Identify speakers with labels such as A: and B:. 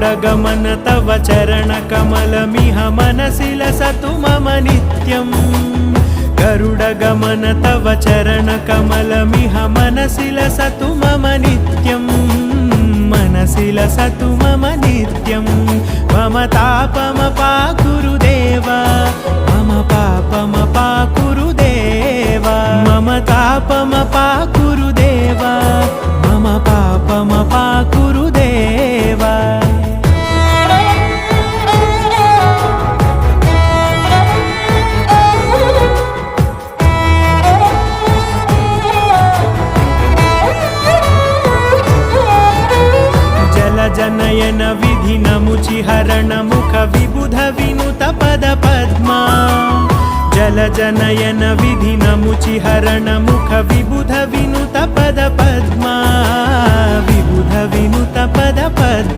A: गरुडगमन तव चरणकमलमिह मनसि लसतु मम नित्यम् गरुडगमन तव चरणकमलमिह मनसि लसतु मम नित्यम् मनसि लसतु मम नित्यम् मम तापमपाकुरुदेव मम पापमपाकुरुदेव मम तापमपाकुरुदेव मम पापमपाकुरुदेव जनयन विधिनमुचिहरण मुख विबुध विनुत पद पद्मा जलजनयन विधिनमुचिहरण मुख विबुध विनुत पद पद्मा विबुध विनुत पद पद्मा